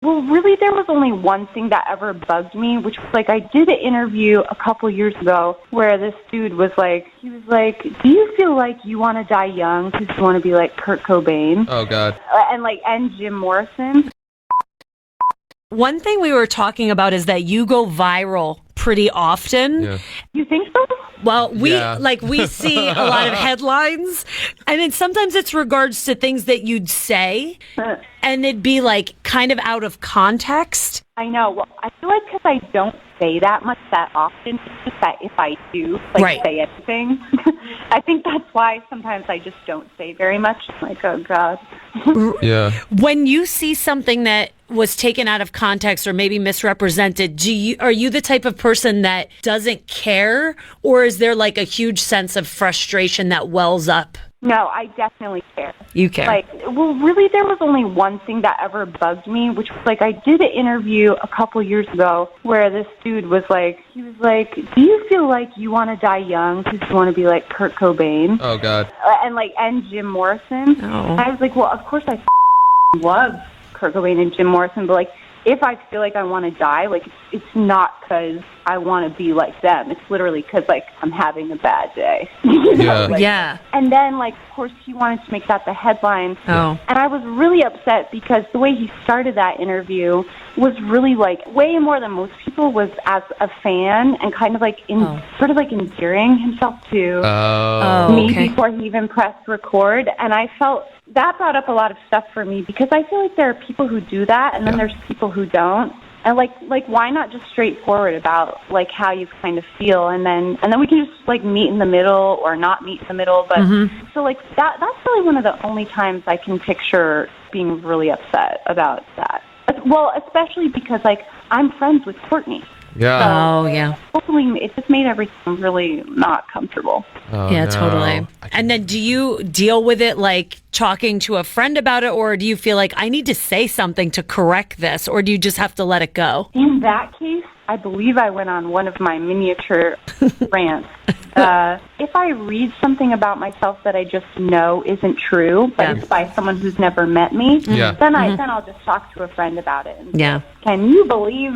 Well, really, there was only one thing that ever bugged me, which was, like, I did an interview a couple years ago where this dude was like, do you feel like you want to die young because you want to be like Kurt Cobain? Oh, God. And Jim Morrison. One thing we were talking about is that you go viral pretty often. Yeah. You think so? Well, we see a lot of headlines, and then sometimes it's regards to things that you'd say, and it'd be like kind of out of context. I know. Well, I feel like because I don't say that much that often, it's just that if I do say anything, I think that's why sometimes I just don't say very much. I'm like, oh God. Yeah. When you see something that was taken out of context or maybe misrepresented, are you the type of person that doesn't care, or is there like a huge sense of frustration that wells up? No, I definitely care. You care. Well, really, there was only one thing that ever bugged me, which was, like, I did an interview a couple years ago where this dude was like, do you feel like you want to die young because you want to be like Kurt Cobain? Oh, God. And Jim Morrison. Oh. I was like, well, of course I love Kurt Cobain and Jim Morrison, but, like, if I feel like I want to die, like, it's not because I want to be like them. It's literally because, like, I'm having a bad day. Yeah. And then, like, of course, he wanted to make that the headline. Oh. And I was really upset because the way he started that interview was really, like, way more than most people, was as a fan and kind of, like, sort of, like, endearing himself to me before he even pressed record. And I felt that brought up a lot of stuff for me because I feel like there are people who do that, and then there's people who don't. And like why not just straightforward about like how you kind of feel, and then we can just like meet in the middle or not meet in the middle. But so like that's really one of the only times I can picture being really upset about that. Well, especially because like I'm friends with Courtney. Yeah. Oh, yeah. Hopefully, it just made everything really not comfortable. Oh, yeah, no. totally. And then do you deal with it like talking to a friend about it, or do you feel like I need to say something to correct this, or do you just have to let it go? In that case, I believe I went on one of my miniature rants. If I read something about myself that I just know isn't true, but it's by someone who's never met me, then I'll just talk to a friend about it. And say, can you believe,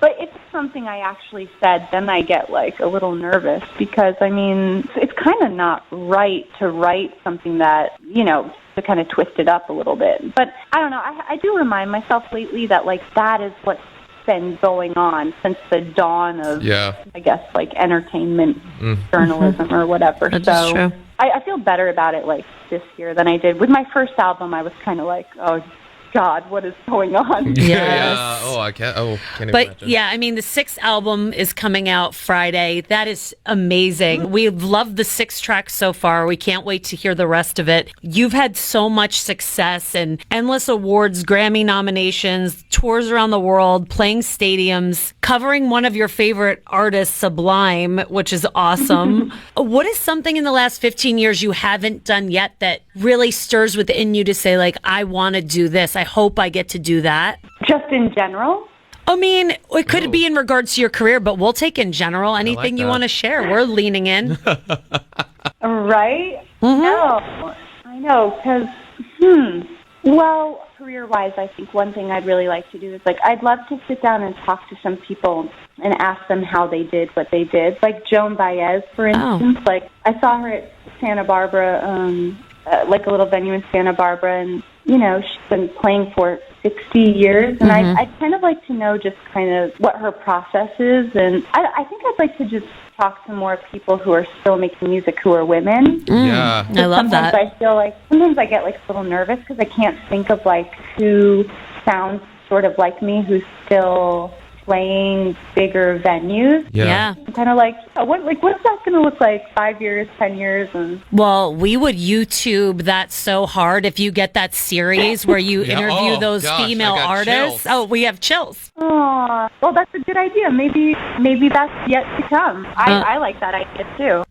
But if it's something I actually said, then I get, like, a little nervous because, I mean, it's kind of not right to write something that, to kind of twist it up a little bit. But I don't know. I do remind myself lately that, like, that is what's been going on since the dawn of, I guess, like, entertainment journalism or whatever. That's true. I feel better about it, like, this year than I did. With my first album, I was kind of like, oh, God, what is going on? Yeah. Oh, I can't imagine. But yeah, I mean, the 6th album is coming out Friday. That is amazing. We've loved the 6 tracks so far. We can't wait to hear the rest of it. You've had so much success and endless awards, Grammy nominations, tours around the world, playing stadiums, covering one of your favorite artists, Sublime, which is awesome. What is something in the last 15 years you haven't done yet that really stirs within you to say, like, I want to do this? I hope I get to do that. Just in general? I mean, it could be in regards to your career, but we'll take in general anything you want to share. We're leaning in. Right? No, I know, because, well, career-wise, I think one thing I'd really like to do is, like, I'd love to sit down and talk to some people and ask them how they did what they did. Like Joan Baez, for instance. Like, I saw her at Santa Barbara, like a little venue in Santa Barbara, and she's been playing for 60 years, and I'd kind of like to know just kind of what her process is, and I think I'd like to just talk to more people who are still making music who are women. Yeah. I love that. I feel like sometimes I get like a little nervous because I can't think of like who sounds sort of like me who's still playing bigger venues. Yeah. I'm kind of like, what's that going to look like 5 years, 10 years? And well, we would YouTube that so hard if you get that series where you interview those female artists. Chills. Oh, we have chills. Oh, well, that's a good idea. Maybe that's yet to come. I like that idea too.